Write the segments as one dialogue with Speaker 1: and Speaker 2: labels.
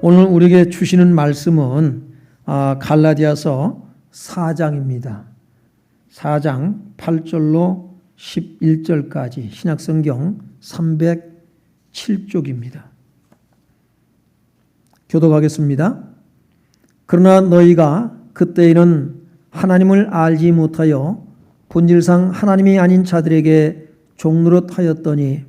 Speaker 1: 오늘 우리에게 주시는 말씀은 갈라디아서 4장입니다. 4장 8절로 11절까지 신약성경 307쪽입니다. 교독하겠습니다. 그러나 너희가 그때에는 하나님을 알지 못하여 본질상 하나님이 아닌 자들에게 종노릇하였더니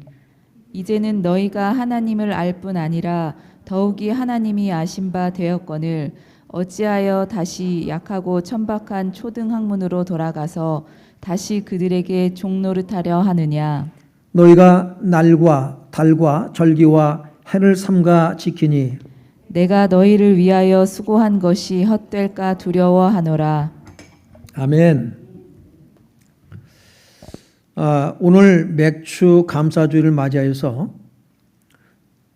Speaker 2: 이제는 너희가 하나님을 알 뿐 아니라 더욱이 하나님이 아신 바 되었거늘 어찌하여 다시 약하고 천박한 초등 학문으로 돌아가서 다시 그들에게 종노릇하려 하느냐.
Speaker 1: 너희가 날과 달과 절기와 해를 삼가 지키니
Speaker 2: 내가 너희를 위하여 수고한 것이 헛될까 두려워하노라.
Speaker 1: 아멘. 오늘 맥주 감사주일을 맞이하여서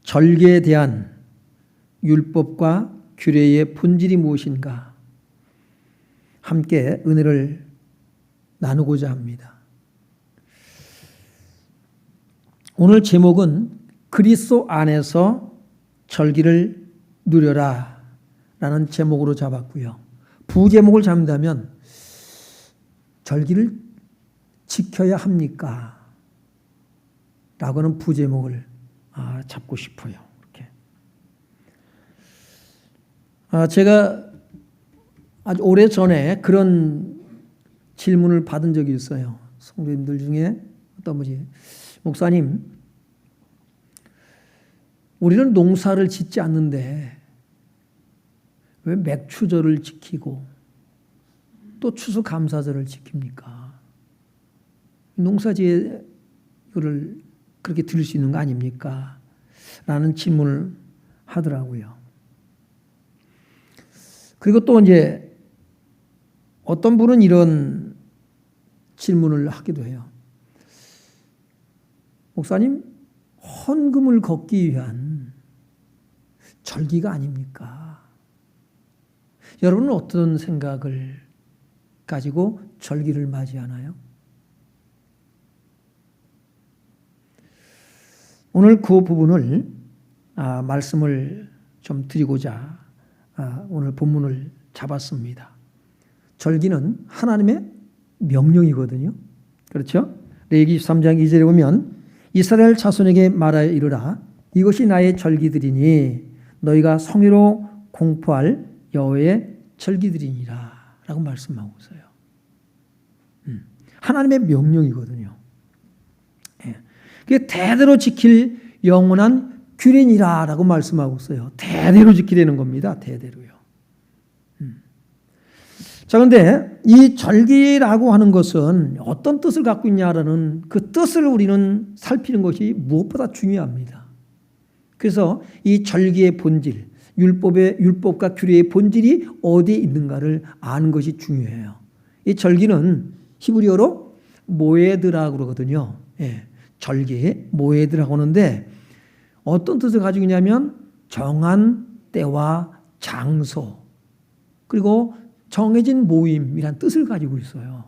Speaker 1: 절기에 대한 율법과 규례의 본질이 무엇인가 함께 은혜를 나누고자 합니다. 오늘 제목은 그리스도 안에서 절기를 누려라 라는 제목으로 잡았고요. 부제목을 잡는다면 절기를 지켜야 합니까? 라고는 부제목을 잡고 싶어요. 이렇게. 제가 아주 오래전에 그런 질문을 받은 적이 있어요. 성도님들 중에 어떤 분이 목사님, 우리는 농사를 짓지 않는데 왜 맥추절을 지키고 또 추수감사절을 지킵니까? 농사지에 이거를 그렇게 들을 수 있는 거 아닙니까? 라는 질문을 하더라고요. 그리고 또 이제 어떤 분은 이런 질문을 하기도 해요. 목사님, 헌금을 걷기 위한 절기가 아닙니까? 여러분은 어떤 생각을 가지고 절기를 맞이하나요? 오늘 그 부분을 말씀을 좀 드리고자 오늘 본문을 잡았습니다. 절기는 하나님의 명령이거든요. 그렇죠? 레위기 23장 2절에 보면 이스라엘 자손에게 말하여 이르라 이것이 나의 절기들이니 너희가 성의로 공포할 여호와의 절기들이니라 라고 말씀하고 있어요. 하나님의 명령이거든요. 그게 대대로 지킬 영원한 규례니라 라고 말씀하고 있어요. 대대로 지키려는 겁니다. 대대로요. 자, 그런데 이 절기라고 하는 것은 어떤 뜻을 갖고 있냐라는 그 뜻을 우리는 살피는 것이 무엇보다 중요합니다. 그래서 이 절기의 본질, 율법과 규례의 본질이 어디에 있는가를 아는 것이 중요해요. 이 절기는 히브리어로 모에드라고 그러거든요. 예. 절기, 모에드라고 하는데 어떤 뜻을 가지고 있냐면 정한 때와 장소 그리고 정해진 모임이란 뜻을 가지고 있어요.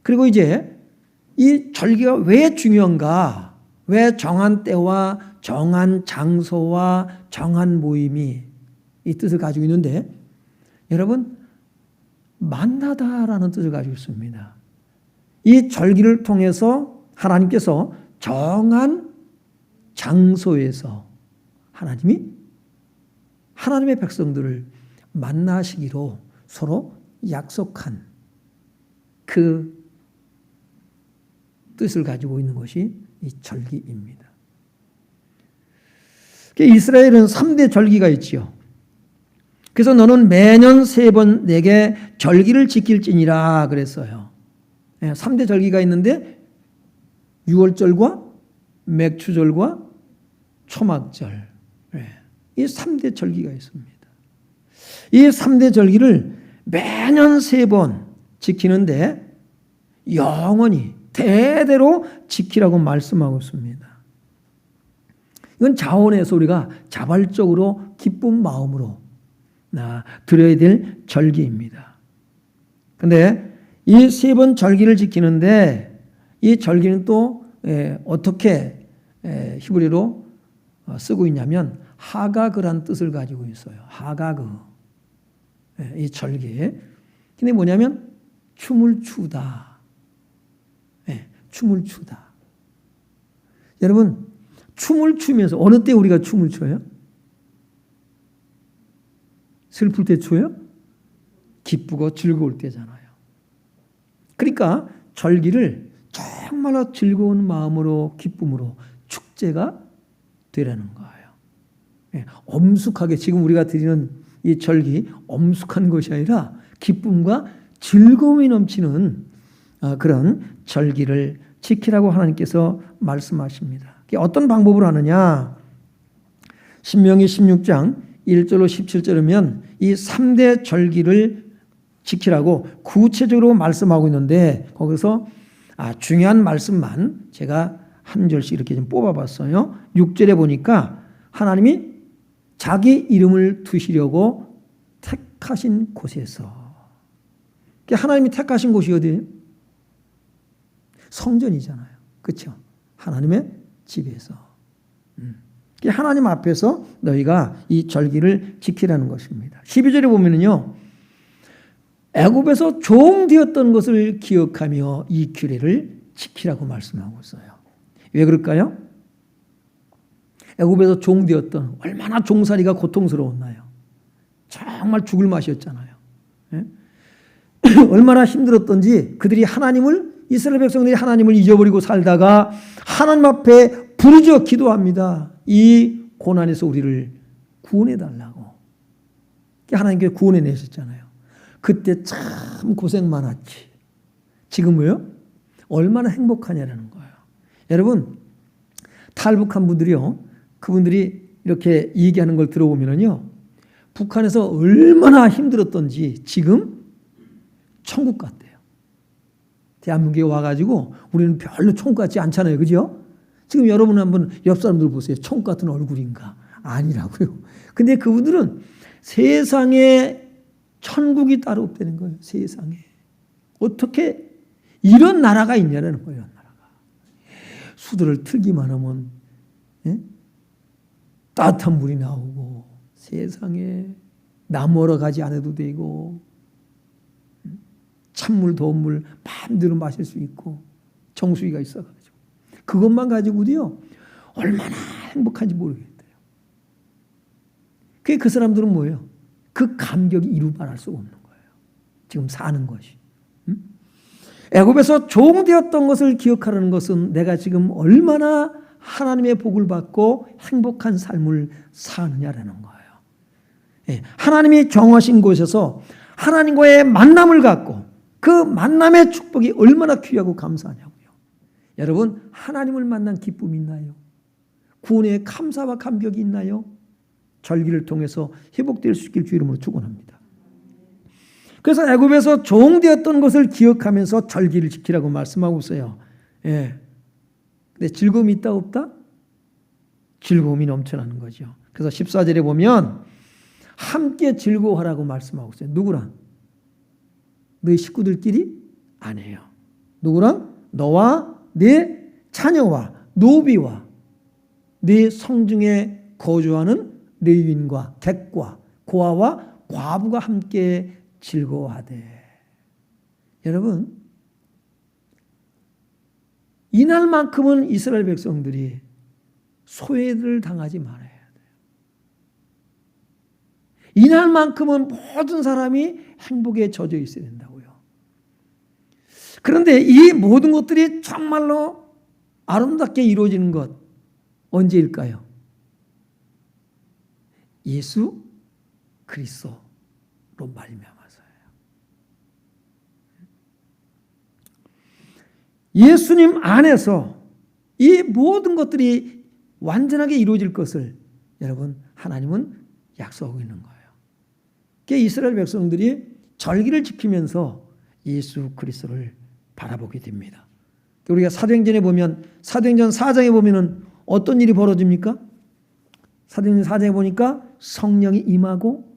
Speaker 1: 그리고 이제 이 절기가 왜 중요한가? 왜 정한 때와 정한 장소와 정한 모임이 이 뜻을 가지고 있는데 여러분 만나다라는 뜻을 가지고 있습니다. 이 절기를 통해서 하나님께서 정한 장소에서 하나님이 하나님의 백성들을 만나시기로 서로 약속한 그 뜻을 가지고 있는 것이 이 절기입니다. 이스라엘은 3대 절기가 있지요. 그래서 너는 매년 3번 내게 절기를 지킬지니라 그랬어요. 3대 절기가 있는데 6월절과 맥추절과 초막절 이 3대 절기가 있습니다. 이 3대 절기를 매년 3번 지키는데 영원히 대대로 지키라고 말씀하고 있습니다. 이건 자원에서 우리가 자발적으로 기쁜 마음으로 드려야 될 절기입니다. 그런데 이 3번 절기를 지키는데 이 절기는 또 어떻게 히브리로 쓰고 있냐면 하가그란 뜻을 가지고 있어요. 하가그. 이 절기. 근데 뭐냐면 춤을 추다. 춤을 추다. 여러분, 춤을 추면서 어느 때 우리가 춤을 춰요? 슬플 때 춰요? 기쁘고 즐거울 때잖아요. 그러니까 절기를 정말로 즐거운 마음으로 기쁨으로 축제가 되라는 거예요. 엄숙하게 지금 우리가 드리는 이 절기 엄숙한 것이 아니라 기쁨과 즐거움이 넘치는 그런 절기를 지키라고 하나님께서 말씀하십니다. 어떤 방법으로 하느냐? 신명기 16장 1절로 17절이면 이 3대 절기를 지키라고 구체적으로 말씀하고 있는데 거기서 중요한 말씀만 제가 한 절씩 이렇게 좀 뽑아봤어요. 6절에 보니까 하나님이 자기 이름을 두시려고 택하신 곳에서, 하나님이 택하신 곳이 어디예요? 성전이잖아요. 그렇죠? 하나님의 집에서. 하나님 앞에서 너희가 이 절기를 지키라는 것입니다. 12절에 보면은요, 애굽에서 종되었던 것을 기억하며 이 규례를 지키라고 말씀하고 있어요. 왜 그럴까요? 애굽에서 종되었던, 얼마나 종살이가 고통스러웠나요? 정말 죽을 맛이었잖아요. 얼마나 힘들었던지 그들이 이스라엘 백성들이 하나님을 잊어버리고 살다가 하나님 앞에 부르짖어 기도합니다. 이 고난에서 우리를 구원해 달라고. 하나님께 구원해 내셨잖아요. 그때 참 고생 많았지. 지금은요? 얼마나 행복하냐라는 거예요. 여러분, 탈북한 분들이요, 그분들이 이렇게 얘기하는 걸 들어보면요, 북한에서 얼마나 힘들었던지 지금 천국 같대요. 대한민국에 와가지고 우리는 별로 천국 같지 않잖아요. 그죠? 지금 여러분 한번 옆 사람들 보세요. 천국 같은 얼굴인가? 아니라고요. 근데 그분들은 세상에 천국이 따로 없다는 거예요. 세상에. 어떻게 이런 나라가 있냐는 거예요. 나라가. 수도를 틀기만 하면 따뜻한 물이 나오고 세상에 나무러 가지 않아도 되고 찬물 더운 물 마음대로 마실 수 있고 정수기가 있어가지고 그것만 가지고도요 얼마나 행복한지 모르겠대요. 그 사람들은 뭐예요? 그 감격이 이루 말할 수가 없는 거예요. 지금 사는 것이. 애굽에서 종되었던 것을 기억하라는 것은 내가 지금 얼마나 하나님의 복을 받고 행복한 삶을 사느냐라는 거예요. 하나님이 정하신 곳에서 하나님과의 만남을 갖고 그 만남의 축복이 얼마나 귀하고 감사하냐고요. 여러분, 하나님을 만난 기쁨이 있나요? 구원의 감사와 감격이 있나요? 절기를 통해서 회복될 수 있길 주 이름으로 축원합니다. 그래서 애굽에서 종되었던 것을 기억하면서 절기를 지키라고 말씀하고 있어요. 근데 즐거움이 있다 없다? 즐거움이 넘쳐나는 거죠. 그래서 14절에 보면 함께 즐거워하라고 말씀하고 있어요. 누구랑? 너희 식구들끼리? 아니에요. 누구랑? 너와 네 자녀와 노비와 네 성중에 거주하는 레위인과 객과 고아와 과부가 함께 즐거워하되. 여러분, 이날만큼은 이스라엘 백성들이 소외를 당하지 말아야 돼요. 이날만큼은 모든 사람이 행복에 젖어 있어야 된다고요. 그런데 이 모든 것들이 정말로 아름답게 이루어지는 것 언제일까요? 예수 그리스도로 말미암아서예요. 예수님 안에서 이 모든 것들이 완전하게 이루어질 것을 여러분 하나님은 약속하고 있는 거예요. 그게 이스라엘 백성들이 절기를 지키면서 예수 그리스도를 바라보게 됩니다. 우리가 사도행전에 보면 사도행전 4장에 보면은 어떤 일이 벌어집니까? 사도행전 4장에 보니까 성령이 임하고,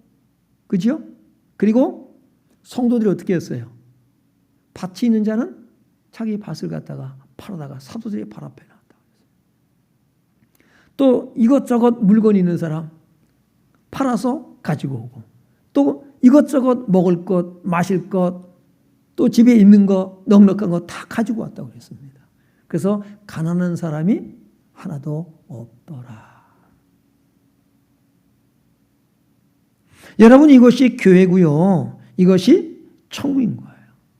Speaker 1: 그죠? 그리고 성도들이 어떻게 했어요? 밭이 있는 자는 자기 밭을 갖다가 팔아다가 사도들의 발 앞에 놨다. 또 이것저것 물건 있는 사람 팔아서 가지고 오고, 또 이것저것 먹을 것, 마실 것, 또 집에 있는 거, 넉넉한 거 다 가지고 왔다고 그랬습니다. 그래서 가난한 사람이 하나도 없더라. 여러분, 이것이 교회고요. 이것이 천국인 거예요.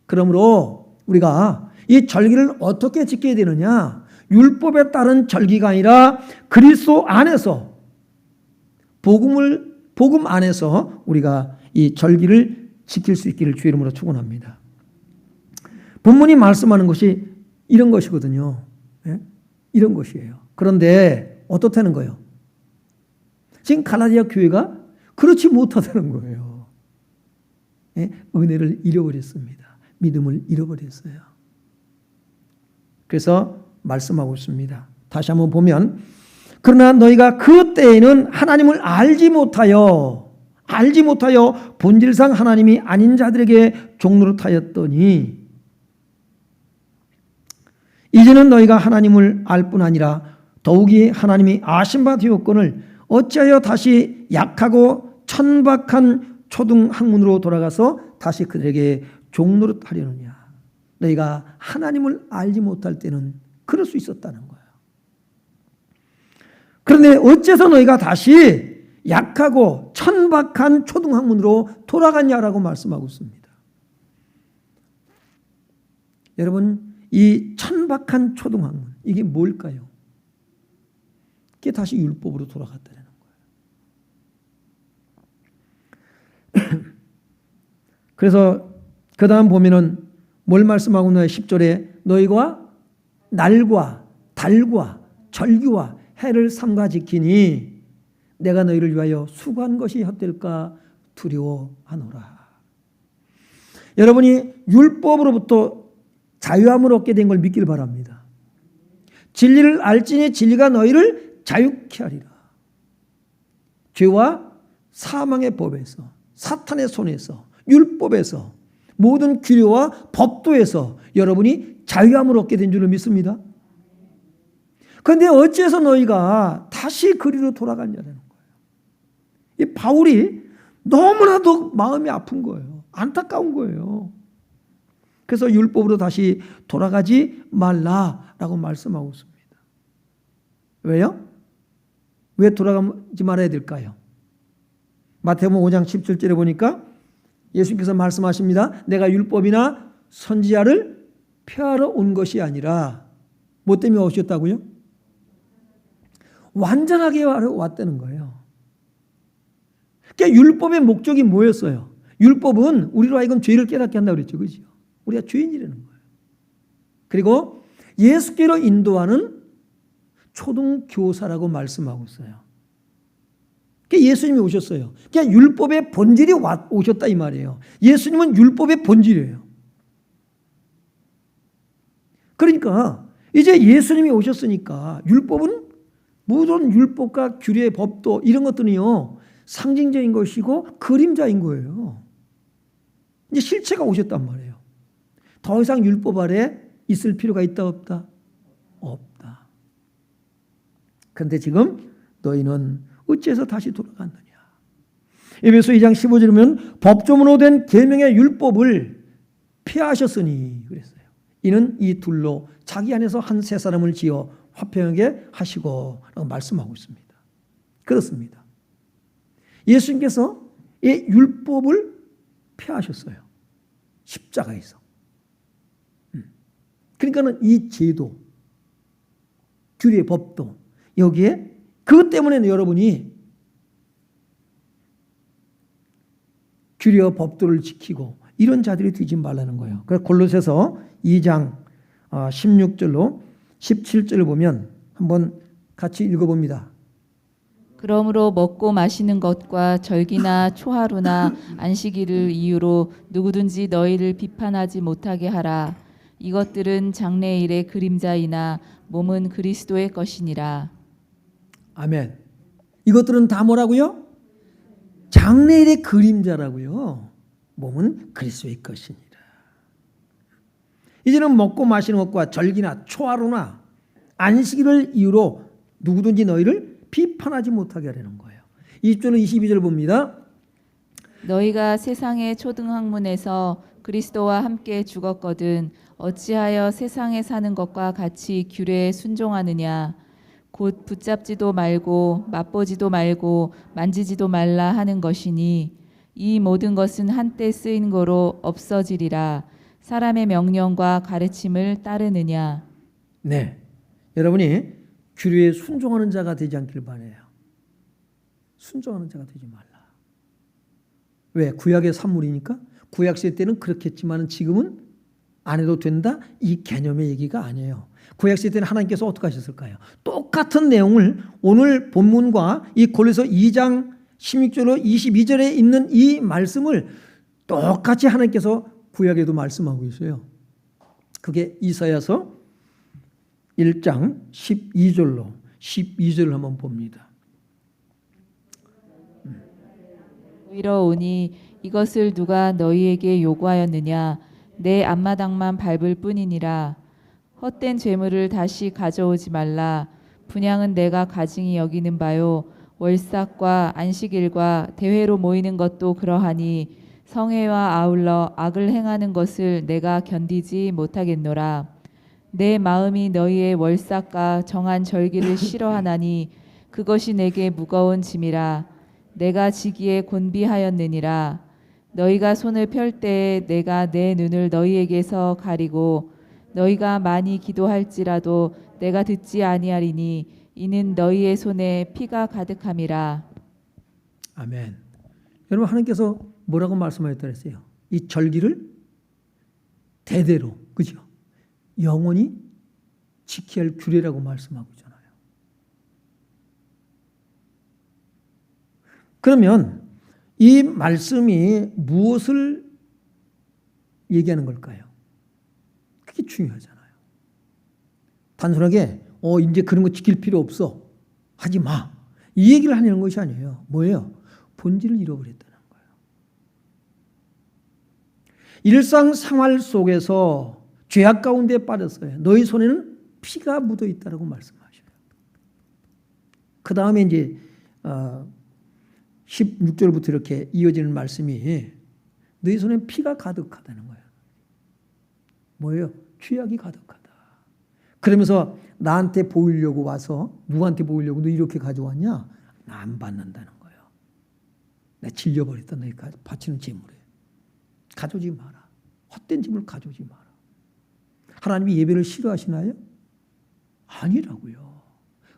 Speaker 1: 그러므로 우리가 이 절기를 어떻게 지켜야 되느냐? 율법에 따른 절기가 아니라 그리스도 안에서, 복음 안에서 우리가 이 절기를 지킬 수 있기를 주의 이름으로 축원합니다. 본문이 말씀하는 것이 이런 것이거든요. 예? 이런 것이에요. 그런데 어떻다는 거예요? 지금 갈라디아 교회가 그렇지 못하다는 거예요. 예? 은혜를 잃어버렸습니다. 믿음을 잃어버렸어요. 그래서 말씀하고 있습니다. 다시 한번 보면, 그러나 너희가 그 때에는 하나님을 알지 못하여 본질상 하나님이 아닌 자들에게 종노릇하였더니 이제는 너희가 하나님을 알 뿐 아니라 더욱이 하나님이 아신 바 되었거늘 어찌하여 다시 약하고 천박한 초등학문으로 돌아가서 다시 그들에게 종노릇하려느냐. 너희가 하나님을 알지 못할 때는 그럴 수 있었다는 거예요. 그런데 어째서 너희가 다시 약하고 천박한 초등학문으로 돌아갔냐라고 말씀하고 있습니다. 여러분, 이 천박한 초등학문, 이게 뭘까요? 이게 다시 율법으로 돌아갔다는 거예요. 그래서 그 다음 보면은 뭘 말씀하고 있나요? 10절에 너희가 날과 달과 절기와 해를 삼가 지키니 내가 너희를 위하여 수고한 것이 헛될까 두려워하노라. 여러분이 율법으로부터 자유함을 얻게 된 걸 믿기를 바랍니다. 진리를 알지니 진리가 너희를 자유케 하리라. 죄와 사망의 법에서, 사탄의 손에서, 율법에서, 모든 규례와 법도에서 여러분이 자유함을 얻게 된 줄을 믿습니다. 그런데 어째서 너희가 다시 그리로 돌아갔냐는 거예요. 이 바울이 너무나도 마음이 아픈 거예요. 안타까운 거예요. 그래서 율법으로 다시 돌아가지 말라라고 말씀하고 있습니다. 왜요? 왜 돌아가지 말아야 될까요? 마태복음 5장 17절에 보니까 예수님께서 말씀하십니다. 내가 율법이나 선지자를 폐하러 온 것이 아니라 뭐 때문에 오셨다고요? 완전하게 왔다는 거예요. 그러니까 율법의 목적이 뭐였어요? 율법은 우리로 하여금 죄를 깨닫게 한다고 그랬죠. 그렇죠? 우리가 죄인이라는 거예요. 그리고 예수께로 인도하는 초등교사라고 말씀하고 있어요. 그러니까 예수님이 오셨어요. 그러니까 율법의 본질이 오셨다 이 말이에요. 예수님은 율법의 본질이에요. 그러니까 이제 예수님이 오셨으니까 율법은 모든 율법과 규례, 법도 이런 것들은요 상징적인 것이고 그림자인 거예요. 이제 실체가 오셨단 말이에요. 더 이상 율법 아래 있을 필요가 있다 없다? 없다. 그런데 지금 너희는 어째서 다시 돌아갔느냐. 에베소 2장 15절에 보면 법조문으로 된 계명의 율법을 폐하셨으니 그랬어요. 이는 이 둘로 자기 안에서 한 새 사람을 지어 화평하게 하시고 라고 말씀하고 있습니다. 그렇습니다. 예수님께서 이 율법을 폐하셨어요. 십자가에서. 그러니까는 이 제도, 규례, 법도 여기에 그것 때문에 여러분이 규례와 법도를 지키고 이런 자들이 되지 말라는 거예요. 그래서 골로새서 2장 16절로 17절을 보면 한번 같이 읽어봅니다.
Speaker 2: 그러므로 먹고 마시는 것과 절기나 초하루나 안식일을 이유로 누구든지 너희를 비판하지 못하게 하라. 이것들은 장래일의 그림자이나 몸은 그리스도의 것이니라. 아멘.
Speaker 1: 이것들은 다 뭐라고요? 장래일의 그림자라고요. 몸은 그리스도의 것이니라. 이제는 먹고 마시는 것과 절기나 초하루나 안식일을 이유로 누구든지 너희를 비판하지 못하게 하려는 거예요. 20절 22절 봅니다.
Speaker 2: 너희가 세상의 초등학문에서 그리스도와 함께 죽었거든 어찌하여 세상에 사는 것과 같이 규례에 순종하느냐. 곧 붙잡지도 말고 맛보지도 말고 만지지도 말라 하는 것이니 이 모든 것은 한때 쓰인 거로 없어지리라. 사람의 명령과 가르침을 따르느냐.
Speaker 1: 네, 여러분이 규례에 순종하는 자가 되지 않길 바라요. 순종하는 자가 되지 말라. 왜? 구약의 산물이니까. 구약 시대 때는 그렇겠지만 지금은 안 해도 된다? 이 개념의 얘기가 아니에요. 구약 시대 때는 하나님께서 어떻게 하셨을까요? 똑같은 내용을 오늘 본문과 이 골로새 2장 16절로 22절에 있는 이 말씀을 똑같이 하나님께서 구약에도 말씀하고 있어요. 그게 이사야서 1장 12절로 12절을 한번 봅니다.
Speaker 2: 이러오니 이것을 누가 너희에게 요구하였느냐. 내 앞마당만 밟을 뿐이니라. 헛된 재물을 다시 가져오지 말라. 분향은 내가 가증히 여기는 바요. 월삭과 안식일과 대회로 모이는 것도 그러하니 성회와 아울러 악을 행하는 것을 내가 견디지 못하겠노라. 내 마음이 너희의 월삭과 정한 절기를 싫어하나니 그것이 내게 무거운 짐이라. 내가 지기에 곤비하였느니라. 너희가 손을 펼 때에 내가 내 눈을 너희에게서 가리고 너희가 많이 기도할지라도 내가 듣지 아니하리니 이는 너희의 손에 피가 가득함이라.
Speaker 1: 아멘. 여러분, 하나님께서 뭐라고 말씀하셨다 그랬어요? 이 절기를 대대로, 그죠? 영원히 지켜야 할 규례라고 말씀하고 있잖아요. 그러면 이 말씀이 무엇을 얘기하는 걸까요? 그게 중요하잖아요. 단순하게 이제 그런 거 지킬 필요 없어. 하지 마. 이 얘기를 하려는 것이 아니에요. 뭐예요? 본질을 잃어버렸다는 거예요. 일상생활 속에서 죄악 가운데 빠졌어요. 너희 손에는 피가 묻어 있다고 말씀하셔요. 그 다음에 이제 16절부터 이렇게 이어지는 말씀이 너희 손에 피가 가득하다는 거예요. 뭐예요? 죄악이 가득하다. 그러면서 나한테 보이려고 와서 누구한테 보이려고 너 이렇게 가져왔냐? 나 안 받는다는 거예요. 내가 질려버렸다. 너희 바치는 재물에. 가져오지 마라. 헛된 재물 가져오지 마라. 하나님이 예배를 싫어하시나요? 아니라고요.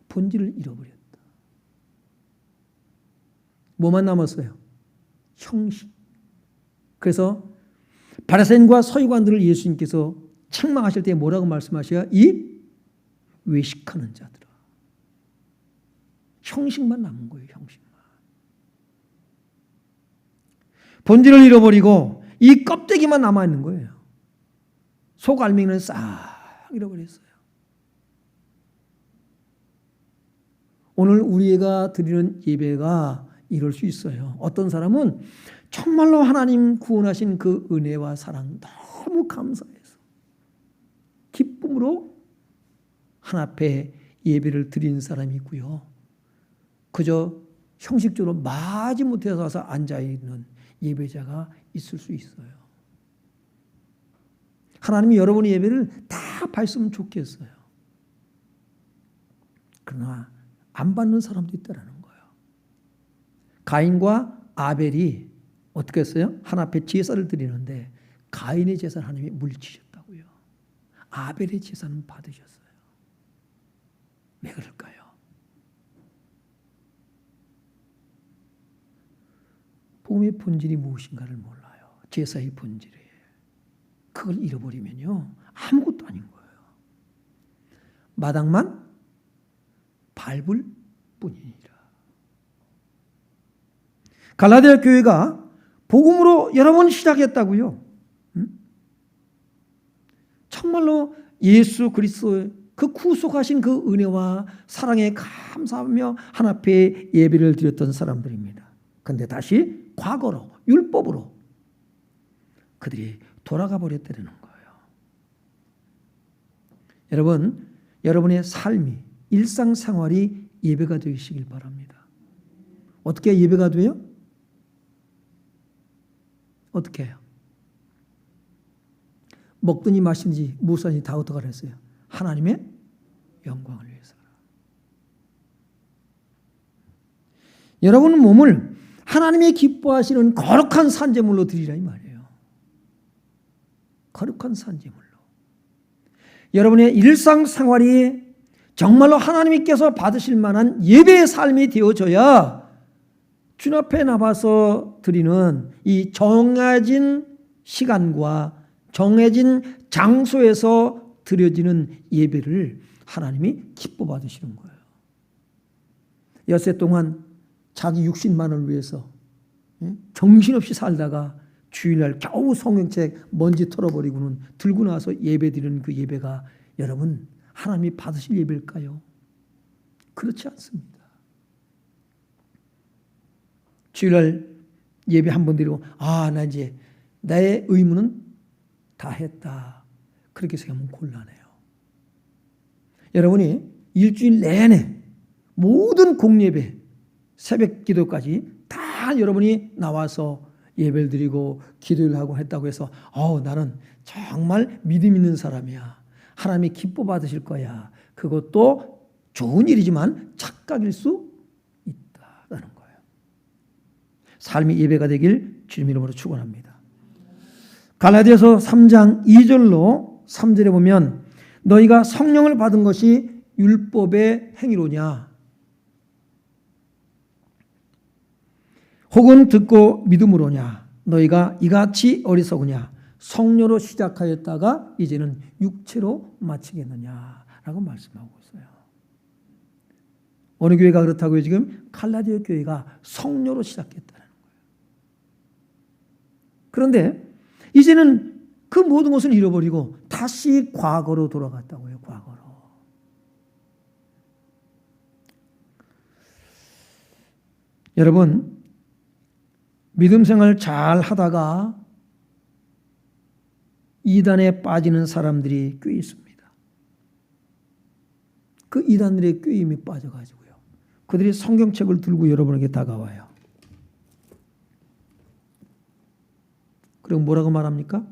Speaker 1: 본질을 잃어버렸다. 뭐만 남았어요? 형식. 그래서 바리새인과 서기관들을 예수님께서 책망하실 때 뭐라고 말씀하셔요? 이 외식하는 자들아. 형식만 남은 거예요. 형식만. 본질을 잃어버리고 이 껍데기만 남아있는 거예요. 속 알맹이는 싹 잃어버렸어요. 오늘 우리가 드리는 예배가 이럴 수 있어요. 어떤 사람은 정말로 하나님 구원하신 그 은혜와 사랑 너무 감사해서 기쁨으로 한 앞에 예배를 드린 사람이 있고요. 그저 형식적으로 마지못해서 와서 앉아있는 예배자가 있을 수 있어요. 하나님이 여러분의 예배를 다 받으면 좋겠어요. 그러나 안 받는 사람도 있다는 거예요. 가인과 아벨이 어떻게 했어요? 하나님께 제사를 드리는데 가인의 제사를 하나님이 물리치셨다고요. 아벨의 제사는 받으셨어요. 왜 그럴까요? 복음의 본질이 무엇인가를 몰라요. 제사의 본질이에요. 그걸 잃어버리면요 아무것도 아닌 거예요. 마당만 밟을 뿐이니라. 갈라디아 교회가 복음으로 여러 번 시작했다고요. 정말로 예수 그리스도의 그 구속하신 그 은혜와 사랑에 감사하며 하나 앞에 예배를 드렸던 사람들입니다. 그런데 다시 과거로 율법으로 그들이 돌아가 버렸다는 거예요. 여러분, 여러분의 삶이 일상생활이 예배가 되시길 바랍니다. 어떻게 예배가 돼요? 어떻게 해요? 먹든지 마시든지 무엇이든지 다 어떻게 하랬어요? 하나님의 영광을 위해서. 여러분 몸을 하나님이 기뻐하시는 거룩한 산제물로 드리라 이 말이에요. 거룩한 산제물로. 여러분의 일상생활이 정말로 하나님께서 받으실 만한 예배의 삶이 되어져야 주 앞에 나와서 드리는 이 정해진 시간과 정해진 장소에서 드려지는 예배를 하나님이 기뻐 받으시는 거예요. 엿새 동안 자기 육신만을 위해서 정신없이 살다가 주일날 겨우 성경책 먼지 털어버리고는 들고 나서 예배드리는 그 예배가 여러분 하나님이 받으실 예배일까요? 그렇지 않습니다. 주일날 예배 한 번 드리고 나 이제 나의 의무는 다 했다. 그렇게 생각하면 곤란해요. 여러분이 일주일 내내 모든 공예배 새벽 기도까지 다 여러분이 나와서 예배를 드리고 기도를 하고 했다고 해서 나는 정말 믿음 있는 사람이야. 하나님이 기뻐 받으실 거야. 그것도 좋은 일이지만 착각일 수 있다라는 거예요. 삶이 예배가 되길 주님 이름으로 축원합니다. 갈라디아서 3장 2절로 3절에 보면 너희가 성령을 받은 것이 율법의 행위로냐 혹은 듣고 믿음으로냐 너희가 이같이 어리석으냐 성령으로 시작하였다가 이제는 육체로 마치겠느냐라고 말씀하고 있어요. 어느 교회가 그렇다고요? 지금 갈라디아 교회가 성령으로 시작했다는 거예요. 그런데 이제는 그 모든 것을 잃어버리고 다시 과거로 돌아갔다고요. 과거로. 여러분 믿음 생활 잘 하다가 이단에 빠지는 사람들이 꽤 있습니다. 그 이단들의 꾀임에 빠져가지고요. 그들이 성경책을 들고 여러분에게 다가와요. 그럼 뭐라고 말합니까?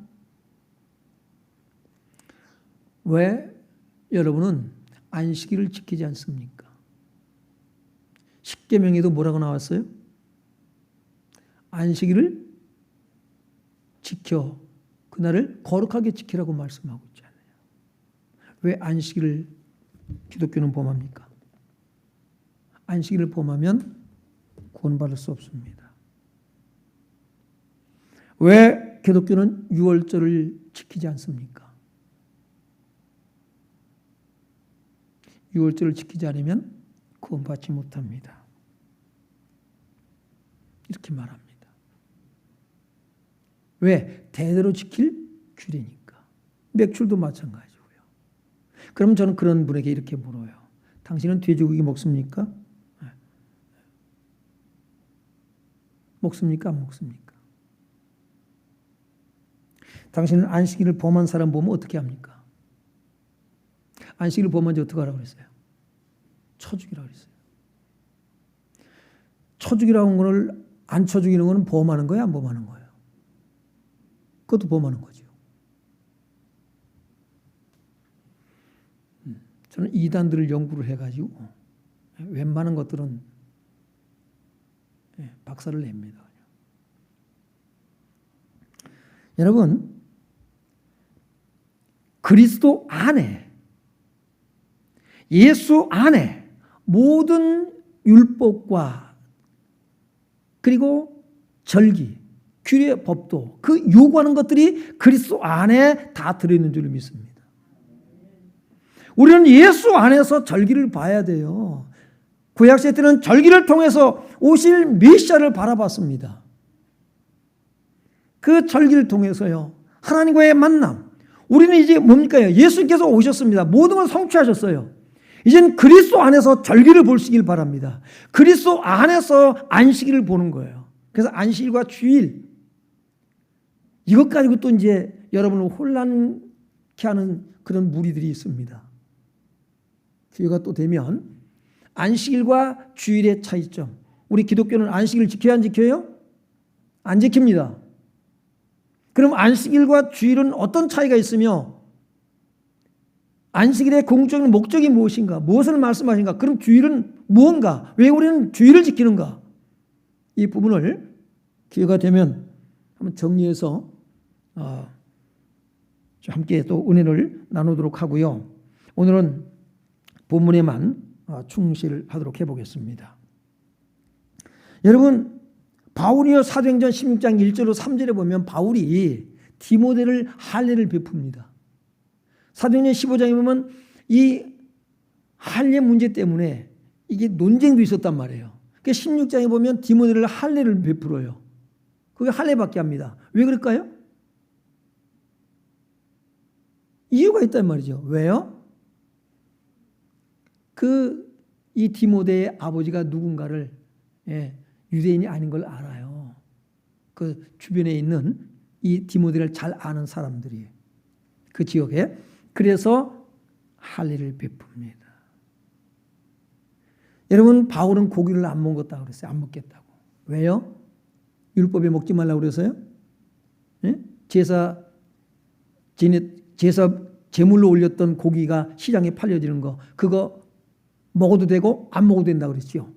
Speaker 1: 왜 여러분은 안식일을 지키지 않습니까? 십계명에도 뭐라고 나왔어요? 안식일을 지켜 그날을 거룩하게 지키라고 말씀하고 있잖아요. 왜 안식일을 기독교는 범합니까? 안식일을 범하면 구원받을 수 없습니다. 왜 기독교는 유월절을 지키지 않습니까? 유월절을 지키지 않으면 구원받지 못합니다. 이렇게 말합니다. 왜? 대대로 지킬 규례니까. 맥출도 마찬가지고요. 그럼 저는 그런 분에게 이렇게 물어요. 당신은 돼지고기 먹습니까? 먹습니까? 안 먹습니까? 당신은 안식일을 범한 사람 보면 어떻게 합니까? 안식일을 범한 지 어떻게 하라고 그랬어요? 쳐죽이라고 그랬어요. 쳐죽이라고 하는 거를 안 쳐죽이는 거는 범하는 거예요? 안 범하는 거예요? 그것도 범하는 거죠. 저는 이단들을 연구를 해가지고 웬만한 것들은 박살을 냅니다. 여러분 그리스도 안에 예수 안에 모든 율법과 그리고 절기 규례 법도 그 요구하는 것들이 그리스도 안에 다 들어있는 줄 믿습니다. 우리는 예수 안에서 절기를 봐야 돼요. 구약시대 때는 절기를 통해서 오실 메시아를 바라봤습니다. 그 절기를 통해서요 하나님과의 만남. 우리는 이제 뭡니까? 예수님께서 오셨습니다. 모든 걸 성취하셨어요. 이제는 그리스도 안에서 절기를 보시길 바랍니다. 그리스도 안에서 안식일을 보는 거예요. 그래서 안식일과 주일 이것 가지고 또 이제 여러분을 혼란케 하는 그런 무리들이 있습니다. 기회가 또 되면 안식일과 주일의 차이점. 우리 기독교는 안식일 지켜야 안 지켜요? 안 지킵니다. 그럼 안식일과 주일은 어떤 차이가 있으며 안식일의 궁극적인 목적이 무엇인가? 무엇을 말씀하신가? 그럼 주일은 무언가? 왜 우리는 주일을 지키는가? 이 부분을 기회가 되면 한번 정리해서 함께 또 은혜를 나누도록 하고요. 오늘은 본문에만 충실하도록 해보겠습니다. 여러분, 바울이요 사도행전 16장 1절로 3절에 보면 바울이 디모데를 할례를 베풉니다. 사도행전 15장에 보면 이 할례 문제 때문에 이게 논쟁도 있었단 말이에요. 그러니까 16장에 보면 디모데를 할례를 베풀어요. 그게 할례받게 합니다. 왜 그럴까요? 이유가 있단 말이죠. 왜요? 이 디모데의 아버지가 누군가를 유대인이 아닌 걸 알아요. 그 주변에 있는 이 디모데를 잘 아는 사람들이 그 지역에. 그래서 할례를 베풉니다. 여러분, 바울은 고기를 안 먹었다고 그랬어요. 안 먹겠다고. 왜요? 율법에 먹지 말라고 그래서요? 제사 제물로 올렸던 고기가 시장에 팔려지는 거, 그거 먹어도 되고 안 먹어도 된다고 그랬죠.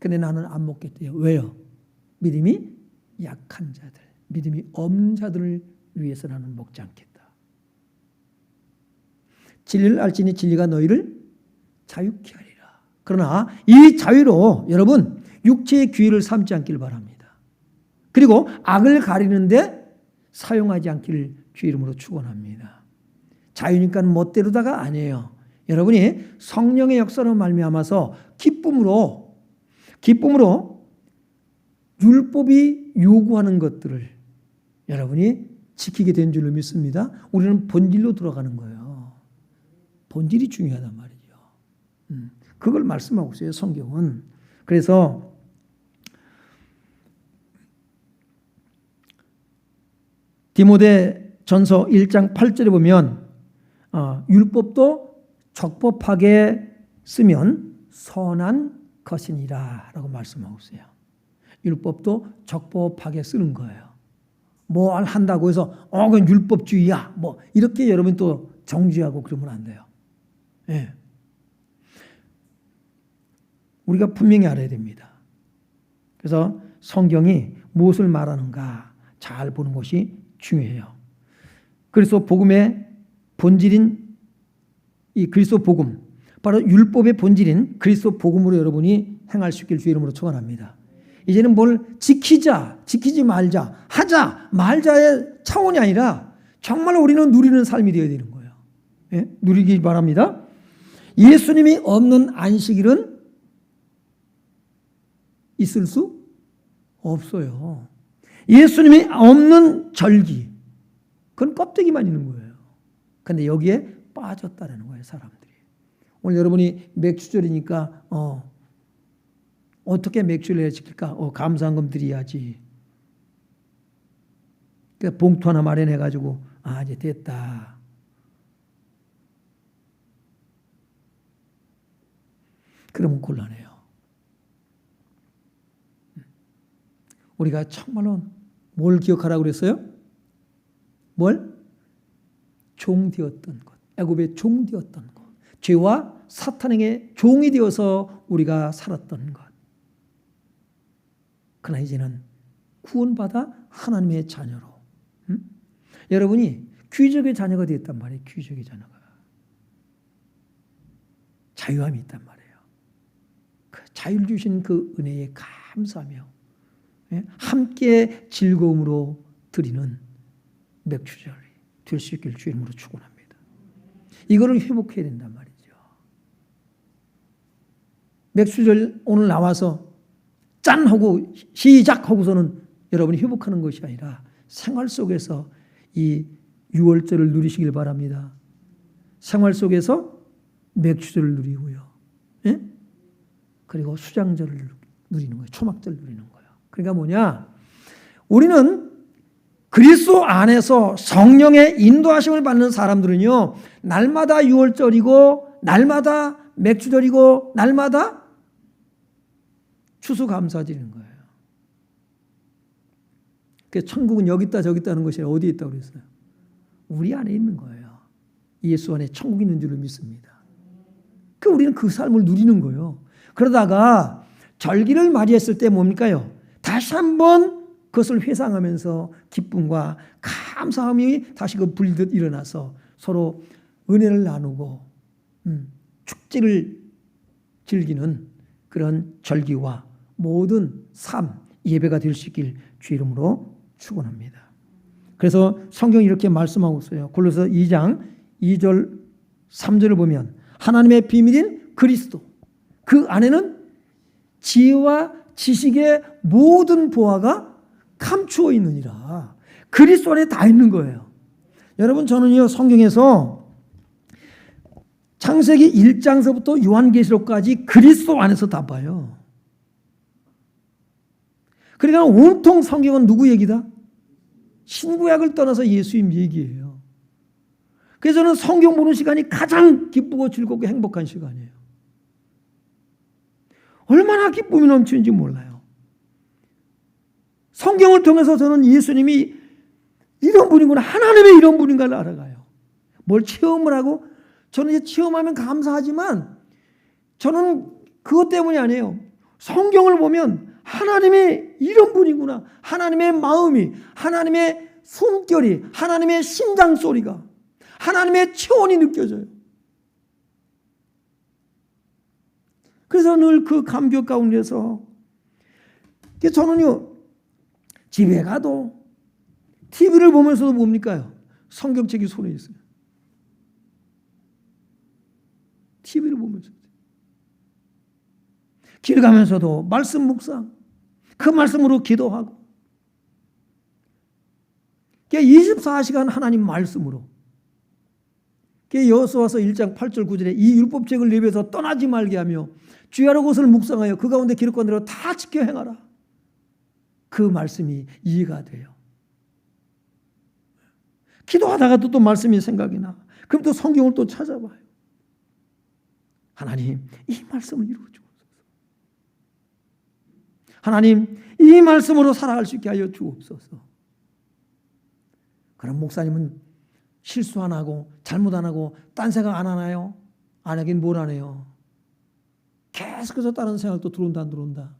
Speaker 1: 근데 나는 안 먹겠대요. 왜요? 믿음이 약한 자들, 믿음이 없는 자들을 위해서 나는 먹지 않겠다. 진리를 알지니 진리가 너희를 자유케 하리라. 그러나 이 자유로 여러분 육체의 귀를 삼지 않기를 바랍니다. 그리고 악을 가리는데 사용하지 않기를 주 이름으로 축원합니다. 자유니까 멋대로다가 아니에요. 여러분이 성령의 역사로 말미암아서 기쁨으로 율법이 요구하는 것들을 여러분이 지키게 된 줄로 믿습니다. 우리는 본질로 들어가는 거예요. 본질이 중요하단 말이죠. 그걸 말씀하고 있어요, 성경은. 그래서 디모데 전서 1장 8절에 보면 율법도 적법하게 쓰면 선한 것이니라 라고 말씀하고 있어요. 율법도 적법하게 쓰는 거예요. 뭘 한다고 해서 그건 율법주의야 뭐 이렇게 여러분 또 정죄하고 그러면 안 돼요. 예. 우리가 분명히 알아야 됩니다. 그래서 성경이 무엇을 말하는가 잘 보는 것이 중요해요. 그래서 복음의 본질인 이 그리스도 복음, 바로 율법의 본질인 그리스도 복음으로 여러분이 행할 수 있길 주 이름으로 축원합니다. 이제는 뭘 지키자, 지키지 말자, 하자, 말자의 차원이 아니라 정말 우리는 누리는 삶이 되어야 되는 거예요. 예? 누리기 바랍니다. 예수님이 없는 안식일은 있을 수 없어요. 예수님이 없는 절기, 그건 껍데기만 있는 거예요. 그런데 여기에 빠졌다는 거예요, 사람들이. 오늘 여러분이 맥주절이니까 어떻게 맥주를 지킬까? 감사한금 드려야지. 그러니까 봉투 하나 마련해가지고 이제 됐다. 그러면 곤란해요. 우리가 정말로 뭘 기억하라고 그랬어요? 뭘? 종 되었던 것. 애굽의 종 되었던 것. 죄와 사탄에게 종이 되어서 우리가 살았던 것. 그러나 이제는 구원받아 하나님의 자녀로. 여러분이 귀족의 자녀가 되었단 말이에요. 귀족의 자녀가. 자유함이 있단 말이에요. 그 자유를 주신 그 은혜에 감사하며 함께 즐거움으로 드리는 맥주절이 될 수 있기를 주 이름으로 축원합니다. 이거를 회복해야 된단 말이죠. 맥주절 오늘 나와서 짠 하고 시작하고서는 여러분이 회복하는 것이 아니라 생활 속에서 이 유월절을 누리시길 바랍니다. 생활 속에서 맥주절을 누리고요. 예? 그리고 수장절을 누리는 거예요. 초막절을 누리는 거예요. 그러니까 뭐냐? 우리는 그리스도 안에서 성령의 인도하심을 받는 사람들은요, 날마다 유월절이고, 날마다 맥주절이고, 날마다 추수감사드리는 거예요. 그 천국은 여기 있다 저기 있다는 것이 아니라 어디에 있다고 그랬어요? 우리 안에 있는 거예요. 예수 안에 천국이 있는 줄을 믿습니다. 그 우리는 그 삶을 누리는 거예요. 그러다가 절기를 맞이했을 때 뭡니까요? 다시 한번 그것을 회상하면서 기쁨과 감사함이 다시 그 불듯 일어나서 서로 은혜를 나누고 축제를 즐기는 그런 절기와 모든 삶, 예배가 될 수 있길 주 이름으로 축원합니다. 그래서 성경이 이렇게 말씀하고 있어요. 골로새 2장 2절 3절을 보면 하나님의 비밀인 그리스도, 그 안에는 지혜와 지식의 모든 보화가 감추어 있느니라. 그리스도 안에 다 있는 거예요. 여러분, 저는요 성경에서 창세기 1장서부터 요한계시록까지 그리스도 안에서 다 봐요. 그러니까 온통 성경은 누구 얘기다? 신구약을 떠나서 예수님 얘기예요. 그래서 저는 성경 보는 시간이 가장 기쁘고 즐겁고 행복한 시간이에요. 얼마나 기쁨이 넘치는지 몰라요. 성경을 통해서 저는 예수님이 이런 분이구나, 하나님의 이런 분인가를 알아가요. 뭘 체험을 하고, 저는 이제 체험하면 감사하지만 저는 그것 때문이 아니에요. 성경을 보면 하나님의 이런 분이구나, 하나님의 마음이, 하나님의 숨결이, 하나님의 심장 소리가, 하나님의 체온이 느껴져요. 그래서 늘 그 감격 가운데서 저는요 집에 가도 TV를 보면서도 뭡니까요? 성경책이 손에 있어요. TV를 보면서 길 가면서도 말씀 묵상, 그 말씀으로 기도하고 24시간 하나님 말씀으로. 여호수아서 1장 8절 9절에 이 율법책을 내 입에서 떠나지 말게 하며 주야로 그것을 묵상하여 그 가운데 기록한 대로 다 지켜 행하라. 그 말씀이 이해가 돼요. 기도하다가 또 말씀이 생각이 나. 그럼 또 성경을 또 찾아봐요. 하나님, 이 말씀을 이루어 주옵소서. 하나님, 이 말씀으로 살아갈 수 있게 하여 주옵소서. 그럼 목사님은 실수 안 하고 잘못 안 하고 딴 생각 안 하나요? 안 하긴 뭘 안 해요. 계속해서 다른 생각도 들어온다 안 들어온다?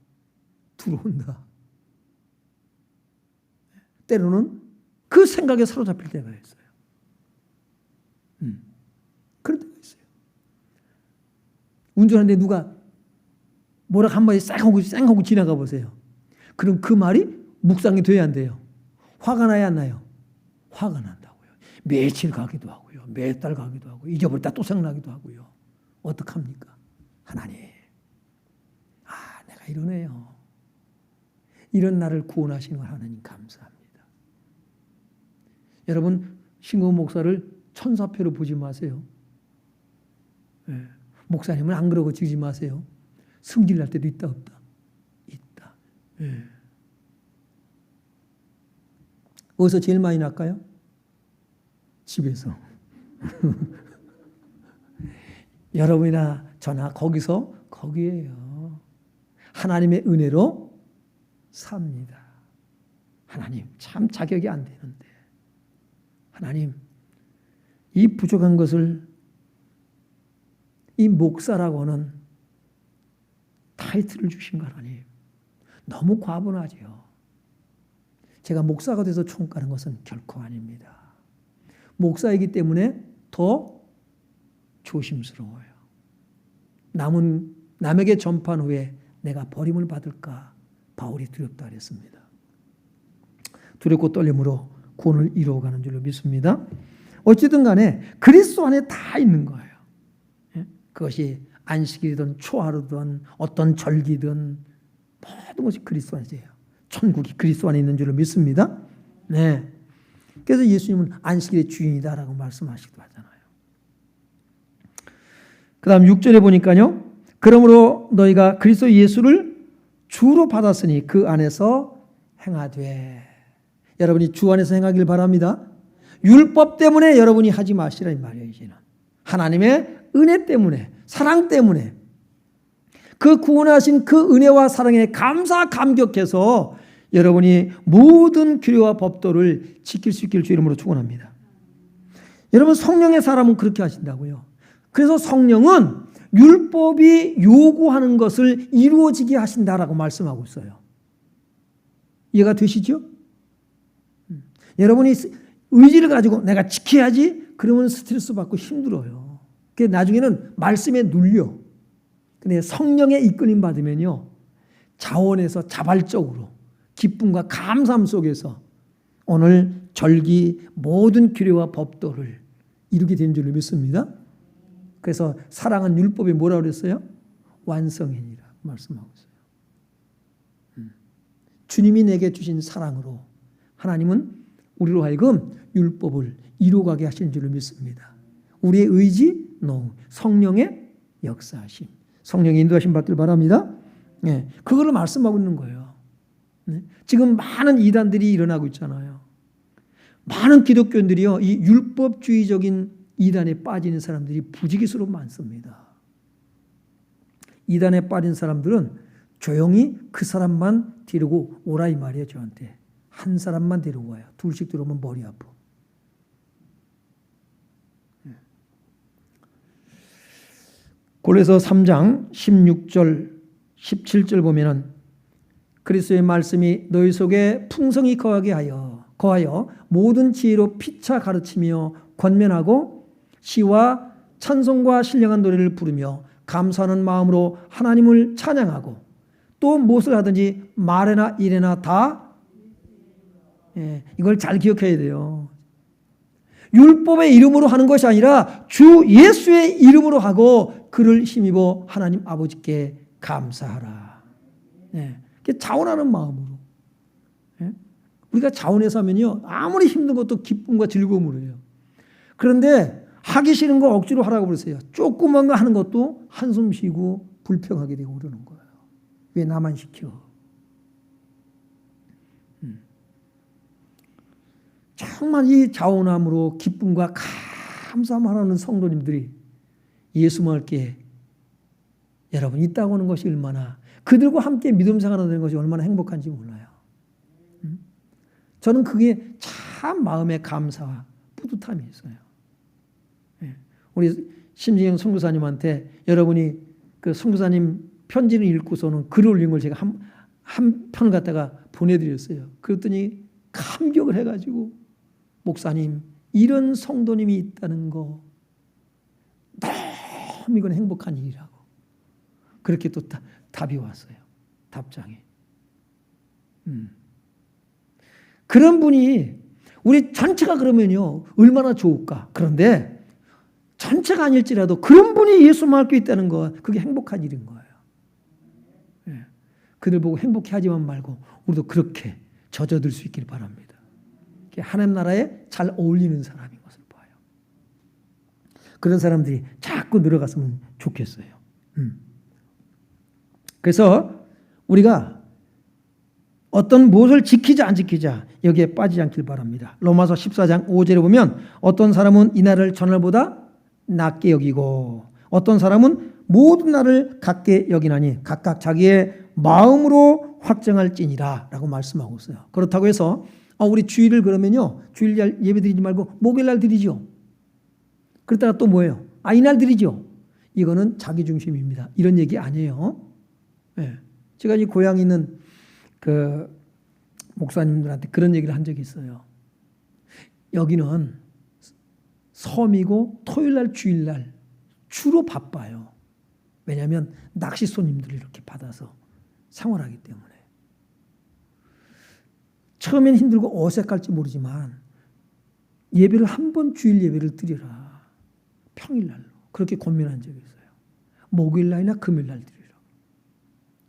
Speaker 1: 들어온다. 때로는 그 생각에 사로잡힐 때가 있어요. 그럴 때가 있어요. 운전하는데 누가 뭐라 한마디 쌩하고 지나가 보세요. 그럼 그 말이 묵상이 돼야 안 돼요? 화가 나야 안 나요? 화가 난다고요. 며칠 가기도 하고요. 몇 달 가기도 하고 잊어버렸다 또 생각나기도 하고요. 어떡합니까? 하나님, 내가 이러네요. 이런 나를 구원하시는 걸 하나님 감사합니다. 여러분, 신고 목사를 천사표로 보지 마세요. 목사님은 안 그러고 지지 마세요. 승질 날 때도 있다 없다? 있다. 어디서 제일 많이 날까요? 집에서. 여러분이나 저나 거기에요. 하나님의 은혜로 삽니다. 하나님, 참 자격이 안 되는데. 하나님, 이 부족한 것을 이 목사라고 하는 타이틀을 주신 거 하나님, 너무 과분하지요. 제가 목사가 돼서 총 가는 것은 결코 아닙니다. 목사이기 때문에 더 조심스러워요. 남에게 전파한 후에 내가 버림을 받을까 바울이 두렵다 그랬습니다. 두렵고 떨림으로 구원을 이루어가는 줄로 믿습니다. 어쨌든 간에 그리스도 안에 다 있는 거예요. 그것이 안식일이든 초하루든 어떤 절기든 모든 것이 그리스도 안에서예요. 천국이 그리스도 안에 있는 줄로 믿습니다. 네. 그래서 예수님은 안식일의 주인이다라고 말씀하시기도 하잖아요. 그 다음 6절에 보니까요. 그러므로 너희가 그리스도 예수를 주로 받았으니 그 안에서 행하되. 여러분이 주 안에서 행하길 바랍니다. 율법 때문에 여러분이 하지 마시라 이 말이에요. 이제는 하나님의 은혜 때문에, 사랑 때문에, 그 구원하신 그 은혜와 사랑에 감사 감격해서 여러분이 모든 규례와 법도를 지킬 수 있기를 주 이름으로 축원합니다. 여러분 성령의 사람은 그렇게 하신다고요. 그래서 성령은 율법이 요구하는 것을 이루어지게 하신다라고 말씀하고 있어요. 이해가 되시죠? 여러분이 의지를 가지고 내가 지켜야지 그러면 스트레스 받고 힘들어요. 그게 나중에는 말씀에 눌려. 근데 성령의 이끌림 받으면요, 자원에서 자발적으로 기쁨과 감사함 속에서 오늘 절기 모든 규례와 법도를 이루게 된 줄로 믿습니다. 그래서 사랑은 율법이 뭐라고 그랬어요? 완성이니라 말씀하고 있어요. 주님이 내게 주신 사랑으로 하나님은 우리로 하여금 율법을 이루어가게 하신 줄로 믿습니다. 우리의 의지, 성령의 역사하심, 성령의 인도하심 받길 바랍니다. 네, 그거를 말씀하고 있는 거예요. 네? 지금 많은 이단들이 일어나고 있잖아요. 많은 기독교인들이요, 이 율법주의적인 이단에 빠지는 사람들이 부지기수로 많습니다. 이단에 빠진 사람들은 조용히 그 사람만 데리고 오라 이 말이에요. 저한테 한 사람만 데리고 와요. 둘씩 들어오면 머리 아파. 골로새 3장 16절 17절 보면은 그리스도의 말씀이 너희 속에 풍성히 거하여 모든 지혜로 피차 가르치며 권면하고 시와 찬송과 신령한 노래를 부르며 감사하는 마음으로 하나님을 찬양하고 또 무엇을 하든지 말에나 일에나 다 이걸 잘 기억해야 돼요. 율법의 이름으로 하는 것이 아니라 주 예수의 이름으로 하고 그를 힘입어 하나님 아버지께 감사하라. 자원하는 마음으로. 우리가 자원해서 하면요, 아무리 힘든 것도 기쁨과 즐거움으로 해요. 그런데 하기 싫은 거 억지로 하라고 그러세요. 조그만 거 하는 것도 한숨 쉬고 불평하게 되고 그러는 거예요. 왜 나만 시켜? 정말 이 자원함으로 기쁨과 감사함하는 성도님들이 예수 믿게 여러분 있다고 하는 것이 얼마나, 그들과 함께 믿음 생활하는 것이 얼마나 행복한지 몰라요. 저는 그게 참 마음의 감사와 뿌듯함이 있어요. 우리 심지영 선교사님한테 여러분이 그 선교사님 편지를 읽고서는 글을 올린 걸 제가 한 편을 갖다가 보내드렸어요. 그랬더니 감격을 해가지고 목사님 이런 성도님이 있다는 거 너무 이건 행복한 일이라고 그렇게 또 답이 왔어요. 답장에. 그런 분이 우리 전체가 그러면요 얼마나 좋을까. 그런데 전체가 아닐지라도 그런 분이 예수 믿고 있다는 거 그게 행복한 일인 거예요. 그들 보고 행복해하지만 말고 우리도 그렇게 젖어들 수 있길 바랍니다. 하나님 나라에 잘 어울리는 사람인 것을 봐요. 그런 사람들이 자꾸 늘어갔으면 좋겠어요. 그래서 우리가 어떤 무엇을 지키자 안 지키자 여기에 빠지지 않길 바랍니다. 로마서 14장 5절에 보면 어떤 사람은 이날을 전날보다 낮게 여기고 어떤 사람은 모든 날을 같게 여기나니 각각 자기의 마음으로 확정할지니라 라고 말씀하고 있어요. 그렇다고 해서 우리 주일을 그러면요 주일날 예배 드리지 말고 목요일날 드리죠. 그러다가 또 뭐예요? 이날 드리죠. 이거는 자기중심입니다. 이런 얘기 아니에요. 제가 이 고향에 있는 그 목사님들한테 그런 얘기를 한 적이 있어요. 여기는 섬이고 토요일날 주일날 주로 바빠요. 왜냐하면 낚시 손님들을 이렇게 받아서 생활하기 때문에. 처음엔 힘들고 어색할지 모르지만 예배를 한 번 주일 예배를 드리라. 평일날로. 그렇게 권면한 적이 있어요. 목요일날이나 금요일날 드리라.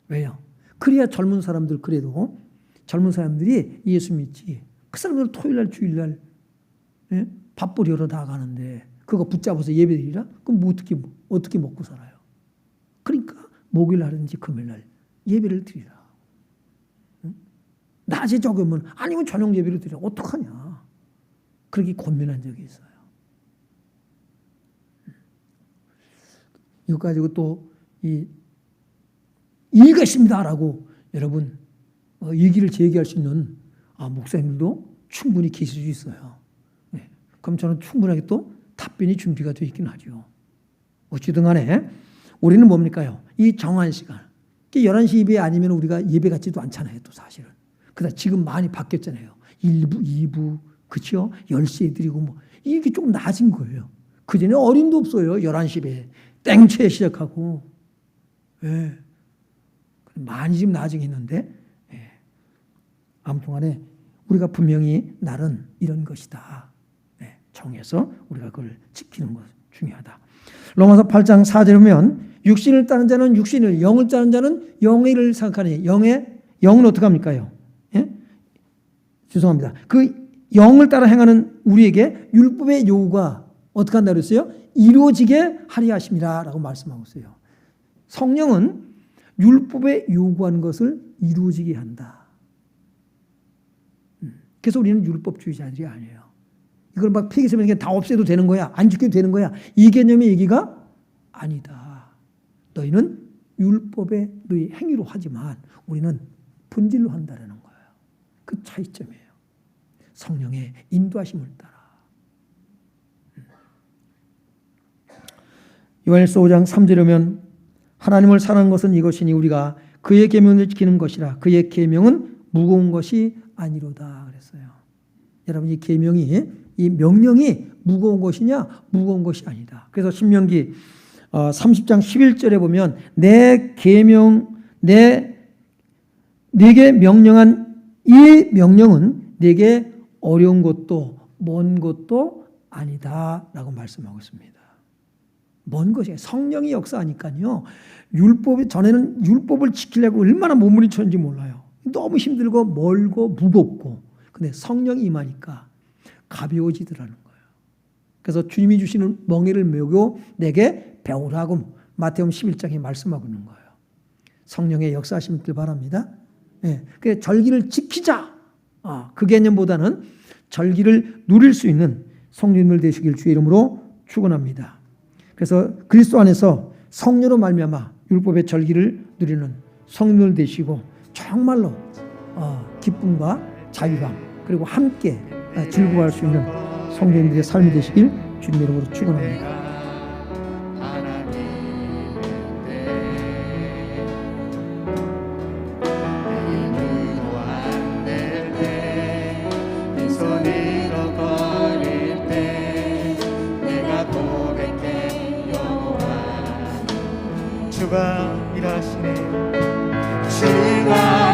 Speaker 1: 왜요? 그래야 젊은 사람들 그래도 젊은 사람들이 예수 믿지. 그 사람들 토요일날 주일날 밥벌이로 나가는데 그거 붙잡아서 예배 드리라? 그럼 뭐 어떻게 먹고 살아요? 그러니까 목요일날인지 금요일날 예배를 드리라. 낮에 적으면 아니면 저녁 예배를 드리라. 어떡하냐. 그렇게 권면한 적이 있어요. 이거 가지고 또 이 이것입니다라고 여러분 얘기를 제기할 수 있는 목사님들도 충분히 계실 수 있어요. 네. 그럼 저는 충분하게 또 답변이 준비가 되어 있긴 하죠. 어찌든 간에 우리는 뭡니까요? 이 정한 시간. 11시 예배 아니면 우리가 예배 같지도 않잖아요. 또 사실은. 그러다 지금 많이 바뀌었잖아요. 1부, 2부, 그렇죠? 10시에 드리고 뭐 이게 조금 낮은 거예요. 그전에 어림도 없어요. 11시 예배 땡초에 시작하고. 예. 많이 지금 나중했는데 아무튼 간에 우리가 분명히 날은 이런 것이다. 정해서 우리가 그걸 지키는 것 중요하다. 로마서 8장 4절에 보면 육신을 따는 자는 육신을, 영을 따는 자는 영의 일을 생각하니 영은 어떻게 합니까요? 예? 죄송합니다. 그 영을 따라 행하는 우리에게 율법의 요구가 어떻게 한다고 그랬어요? 이루어지게 하리 하심이라 라고 말씀하고 있어요. 성령은 율법에 요구하는 것을 이루어지게 한다. 그래서 우리는 율법주의자들이 아니에요. 이걸 막 폐기하면 다 없애도 되는 거야. 안 지켜도 되는 거야. 이 개념의 얘기가 아니다. 너희는 율법에 너희 행위로 하지만 우리는 본질로 한다는 거예요. 그 차이점이에요. 성령의 인도하심을 따라. 요한일서 5장 3절에 보면 하나님을 사랑하는 것은 이것이니 우리가 그의 계명을 지키는 것이라. 그의 계명은 무거운 것이 아니로다 그랬어요. 여러분 이 계명이 이 명령이 무거운 것이냐? 무거운 것이 아니다. 그래서 신명기 30장 11절에 보면 내 계명 네게 명령한 이 명령은 네게 어려운 것도 먼 것도 아니다라고 말씀하고 있습니다. 먼 것이 성령이 역사하니까요. 율법이 전에는 율법을 지키려고 얼마나 몸부림쳤는지 몰라요. 너무 힘들고 멀고 무겁고. 근데 성령이 임하니까 가벼워지더라는 거예요. 그래서 주님이 주시는 멍에를 메고 내게 배우라고 마태복음 11장에 말씀하고 있는 거예요. 성령의 역사하심 있길 바랍니다. 예, 그 절기를 지키자. 그 개념보다는 절기를 누릴 수 있는 성령님들 되시길 주의 이름으로 축원합니다. 그래서 그리스도 안에서 성령으로 말미암아 율법의 절기를 누리는 성령들 되시고 정말로 기쁨과 자유감 그리고 함께 즐거워할 수 있는 성도님들의 삶이 되시길 주님의 이름으로 축원합니다.
Speaker 3: 주가 일하시네. 주가